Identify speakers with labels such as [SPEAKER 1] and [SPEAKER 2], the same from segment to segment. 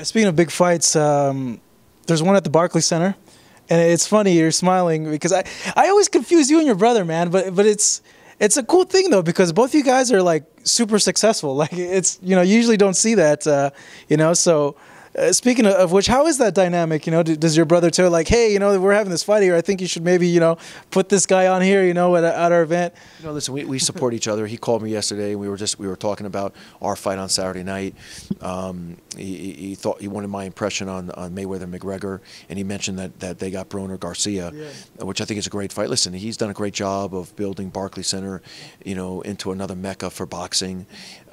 [SPEAKER 1] Speaking of big fights, there's one at the Barclays Center, and it's funny you're smiling because I always confuse you and your brother, man. But it's a cool thing though because both you guys are like super successful. Like it's you usually don't see that so. Speaking of which, how is that dynamic? Does your brother tell like, hey, we're having this fight here. I think you should maybe, put this guy on here, at our event.
[SPEAKER 2] Listen, we support each other. He called me yesterday, and we were talking about our fight on Saturday night. He thought he wanted my impression on Mayweather McGregor, and he mentioned that they got Broner Garcia, which I think is a great fight. Listen, he's done a great job of building Barclays Center, into another mecca for boxing.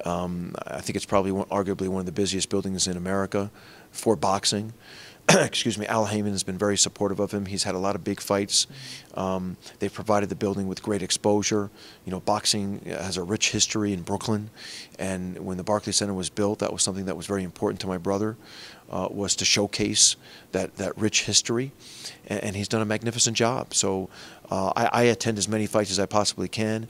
[SPEAKER 2] I think it's probably arguably one of the busiest buildings in America for boxing. Excuse me, Al Heyman has been very supportive of him. He's had a lot of big fights. They've provided the building with great exposure. Boxing has a rich history in Brooklyn, and when the Barclays Center was built, that was something that was very important to my brother, was to showcase that rich history, and he's done a magnificent job. So I attend as many fights as I possibly can.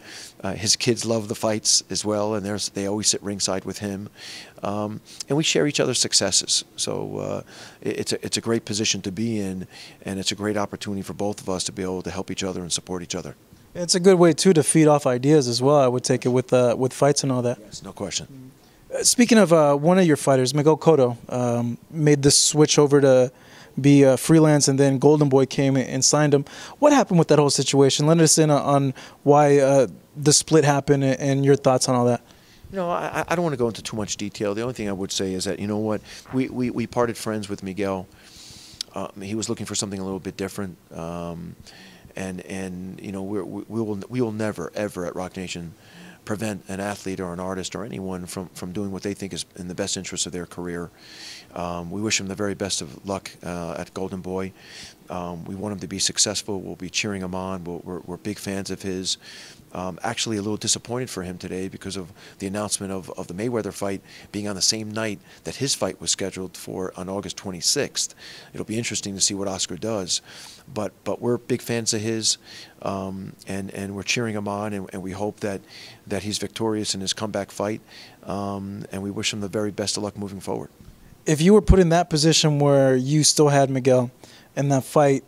[SPEAKER 2] His kids love the fights as well, and they always sit ringside with him, and we share each other's successes. So it's a great position to be in, and it's a great opportunity for both of us to be able to help each other and support each other.
[SPEAKER 1] It's a good way too to feed off ideas as well. I would take it with fights and all that.
[SPEAKER 2] Yes, no question.
[SPEAKER 1] Speaking of one of your fighters, Miguel Cotto, made this switch over to be freelance, and then Golden Boy came and signed him. What happened with that whole situation? Let us in on why the split happened and your thoughts on all that.
[SPEAKER 2] I don't want to go into too much detail. The only thing I would say is that, we parted friends with Miguel. He was looking for something a little bit different, we will never, ever at Roc Nation prevent an athlete or an artist or anyone from doing what they think is in the best interest of their career. We wish him the very best of luck at Golden Boy. We want him to be successful. We'll be cheering him on. We're big fans of his. Actually a little disappointed for him today because of the announcement of the Mayweather fight being on the same night that his fight was scheduled for on August 26th. It'll be interesting to see what Oscar does. But we're big fans of his, and we're cheering him on, and we hope that he's victorious in his comeback fight, and we wish him the very best of luck moving forward.
[SPEAKER 1] If you were put in that position where you still had Miguel and that fight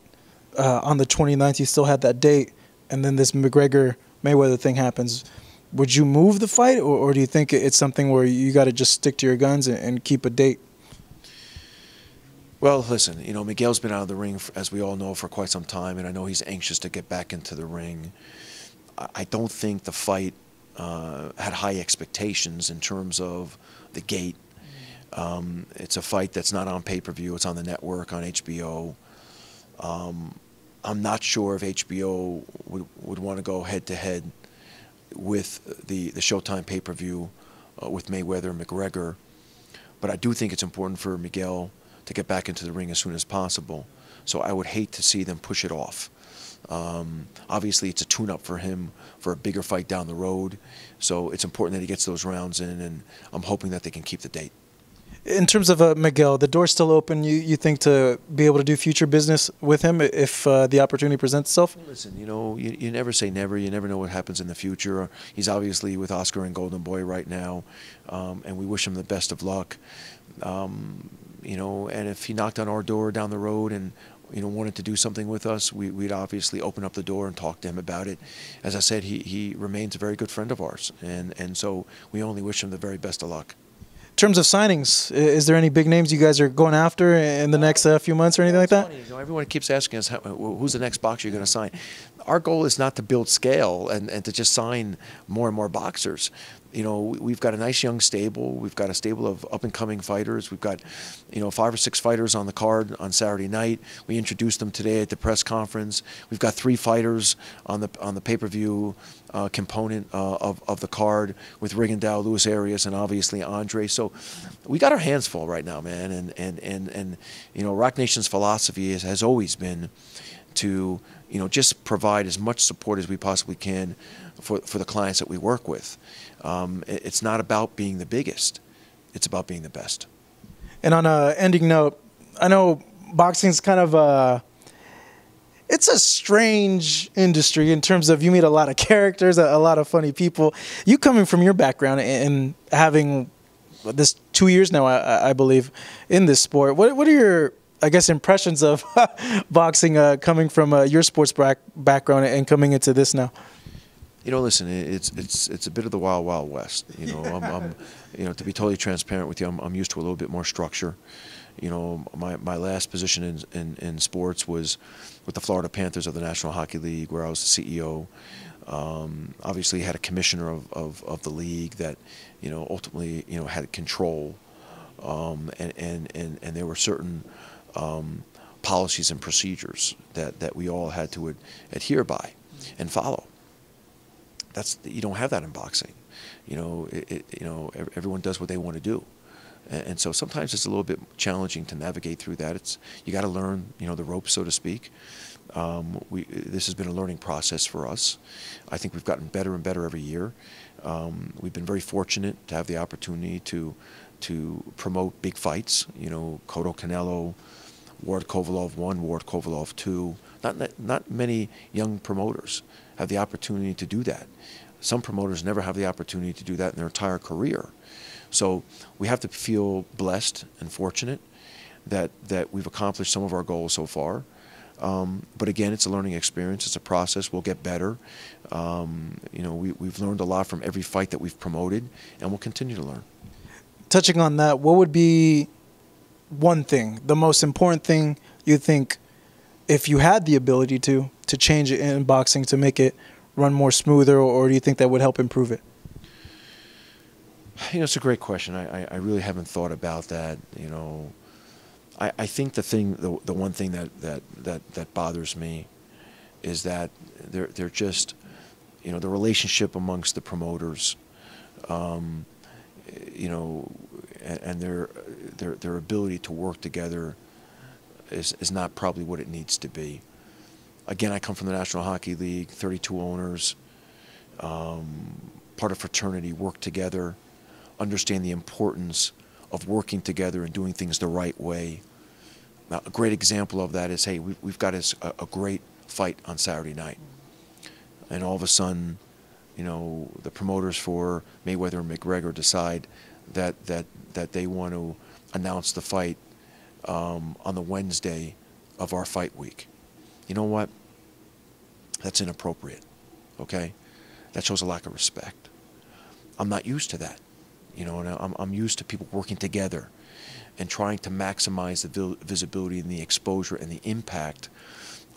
[SPEAKER 1] on the 29th, you still had that date, and then this McGregor-Mayweather thing happens, would you move the fight, or do you think it's something where you got to just stick to your guns and keep a date?
[SPEAKER 2] Well, listen, Miguel's been out of the ring, as we all know, for quite some time, and I know he's anxious to get back into the ring. I don't think the fight had high expectations in terms of the gate. It's a fight that's not on pay-per-view. It's on the network, on HBO. I'm not sure if HBO would want to go head-to-head with the Showtime pay-per-view with Mayweather McGregor, but I do think it's important for Miguel to get back into the ring as soon as possible. So I would hate to see them push it off. Obviously, it's a tune-up for him for a bigger fight down the road, so it's important that he gets those rounds in, and I'm hoping that they can keep the date.
[SPEAKER 1] In terms of Miguel, the door's still open, you think, to be able to do future business with him if the opportunity presents itself?
[SPEAKER 2] Listen, you never say never. You never know what happens in the future. He's obviously with Oscar and Golden Boy right now, and we wish him the best of luck. And if he knocked on our door down the road and wanted to do something with us, we'd obviously open up the door and talk to him about it. As I said, he remains a very good friend of ours, and so we only wish him the very best of luck.
[SPEAKER 1] In terms of signings, is there any big names you guys are going after in the next few months or anything like that?
[SPEAKER 2] Funny. Everyone keeps asking us, who's the next boxer you're going to sign? Our goal is not to build scale and to just sign more and more boxers. We've got a nice young stable. We've got a stable of up-and-coming fighters. We've got, 5 or 6 fighters on the card on Saturday night. We introduced them today at the press conference. We've got 3 fighters on the pay-per-view component of the card with Rigondeaux, Luis Arias, and obviously Andre. So we got our hands full right now, man. And Roc Nation's philosophy has always been to just provide as much support as we possibly can for the clients that we work with. It's not about being the biggest. It's about being the best.
[SPEAKER 1] And on an ending note, I know boxing's kind of it's a strange industry in terms of you meet a lot of characters, a lot of funny people. You coming from your background and having this 2 years now, I believe, in this sport. What are your, I guess, impressions of boxing coming from your sports background and coming into this now?
[SPEAKER 2] You know, listen, it's a bit of the wild, wild west. You know, I'm you know, to be totally transparent with you, I'm used to a little bit more structure. You know, my last position in sports was with the Florida Panthers of the National Hockey League, where I was the CEO. Obviously, had a commissioner of the league that, you know, ultimately, you know, had control, and there were certain policies and procedures that we all had to adhere by and follow. You don't have that in boxing. You know, you know, everyone does what they want to do, and so sometimes it's a little bit challenging to navigate through that. You got to learn, you know, the ropes, so to speak. This has been a learning process for us. I think we've gotten better and better every year. We've been very fortunate to have the opportunity to promote big fights. You know, Cotto Canelo, Ward Kovalev 1, Ward Kovalev 2. Not many young promoters have the opportunity to do that. Some promoters never have the opportunity to do that in their entire career. So we have to feel blessed and fortunate that we've accomplished some of our goals so far. But again, it's a learning experience. It's a process. We'll get better. You know, we've learned a lot from every fight that we've promoted, and we'll continue to learn.
[SPEAKER 1] Touching on that, what would be one thing, the most important thing you think, if you had the ability to change it in boxing to make it run more smoother, or do you think that would help improve it?
[SPEAKER 2] You know, it's a great question. I really haven't thought about that. You know, I think the one thing that bothers me is that they're just, you know, the relationship amongst the promoters, you know, and their ability to work together is not probably what it needs to be. Again, I come from the National Hockey League, 32 owners, part of fraternity, work together, understand the importance of working together and doing things the right way. Now, a great example of that is, hey, we've got a great fight on Saturday night, and all of a sudden, you know, the promoters for Mayweather and McGregor decide that they want to announce the fight on the Wednesday of our fight week. You know what? That's inappropriate, okay? That shows a lack of respect. I'm not used to that, you know, and I'm used to people working together and trying to maximize the visibility and the exposure and the impact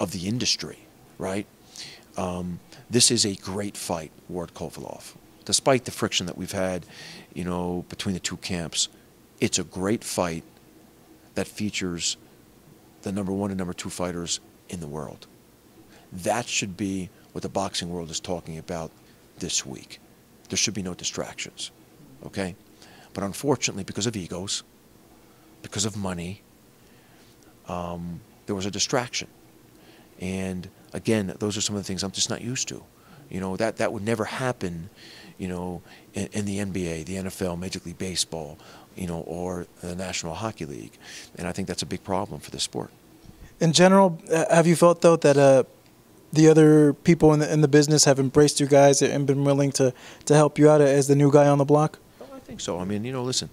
[SPEAKER 2] of the industry, right? This is a great fight, Ward Kovalev. Despite the friction that we've had, you know, between the two camps, it's a great fight that features the #1 and #2 fighters in the world. That should be what the boxing world is talking about this week. There should be no distractions, okay? But unfortunately, because of egos, because of money, there was a distraction. And again, those are some of the things I'm just not used to. You know, that would never happen, you know, in the NBA, the NFL, Major League Baseball, you know, or the National Hockey League. And I think that's a big problem for this sport.
[SPEAKER 1] In general, have you felt, though, that the other people in the business have embraced you guys and been willing to help you out as the new guy on the block?
[SPEAKER 2] I think so. I mean, you know, listen,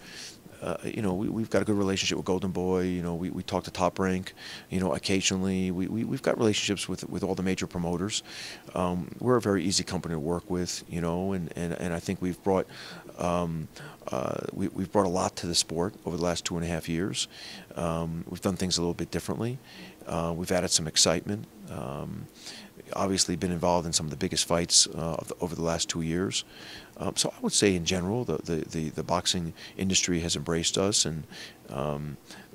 [SPEAKER 2] you know, we've got a good relationship with Golden Boy. You know, we talk to Top Rank, you know, occasionally. We've got relationships with all the major promoters. We're a very easy company to work with, you know, and I think we've brought we've brought a lot to the sport over the last 2.5 years. We've done things a little bit differently. We've added some excitement. Obviously been involved in some of the biggest fights over the last 2 years. So I would say in general the boxing industry has embraced us, and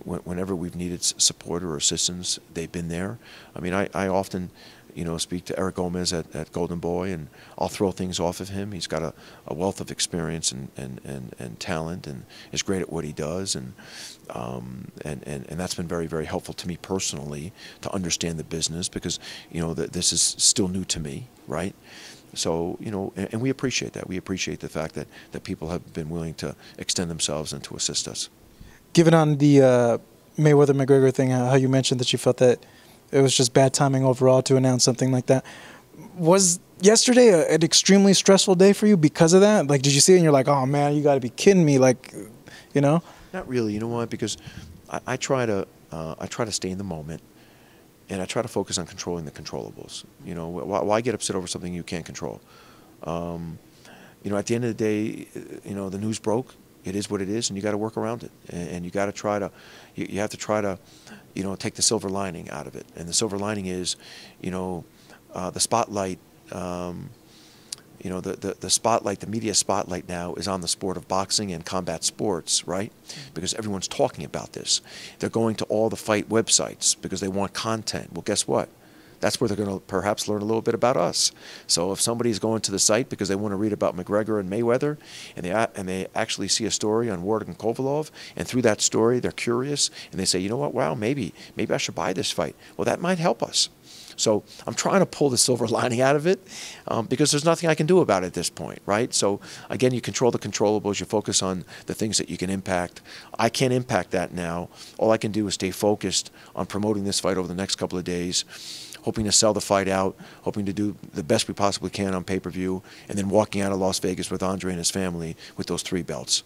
[SPEAKER 2] whenever we've needed support or assistance, they've been there. I mean, I often, you know, speak to Eric Gomez at Golden Boy, and I'll throw things off of him. He's got a wealth of experience and talent, and is great at what he does, and that's been very, very helpful to me personally to understand the business, because, you know, this is still new to me, right? So, you know, and we appreciate that. We appreciate the fact that people have been willing to extend themselves and to assist us.
[SPEAKER 1] Given on the Mayweather McGregor thing, how you mentioned that you felt that it was just bad timing overall to announce something like that, was yesterday an extremely stressful day for you because of that? Like, did you see it and you're like, oh man, you got to be kidding me? Like, you know?
[SPEAKER 2] Not really. You know why? Because I try to stay in the moment, and I try to focus on controlling the controllables. You know, why get upset over something you can't control? You know, at the end of the day, you know, the news broke. It is what it is, and you got to work around it. And you got to try to, you have to try to, you know, take the silver lining out of it. And the silver lining is, you know, the spotlight. You know, the spotlight, the media spotlight now is on the sport of boxing and combat sports, right? Because everyone's talking about this. They're going to all the fight websites because they want content. Well, guess what? That's where they're going to perhaps learn a little bit about us. So if somebody's going to the site because they want to read about McGregor and Mayweather, and they actually see a story on Ward and Kovalev, and through that story they're curious, and they say, you know what, wow, maybe I should buy this fight. Well, that might help us. So I'm trying to pull the silver lining out of it because there's nothing I can do about it at this point, right? So again, you control the controllables. You focus on the things that you can impact. I can't impact that now. All I can do is stay focused on promoting this fight over the next couple of days, hoping to sell the fight out, hoping to do the best we possibly can on pay-per-view, and then walking out of Las Vegas with Andre and his family with those 3 belts.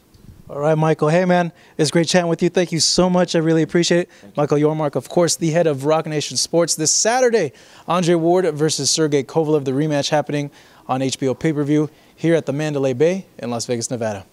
[SPEAKER 1] All right, Michael. Hey, man, it's great chatting with you. Thank you so much. I really appreciate it. Michael Yormark, of course, the head of Roc Nation Sports. This Saturday, Andre Ward versus Sergey Kovalev, the rematch happening on HBO pay-per-view here at the Mandalay Bay in Las Vegas, Nevada.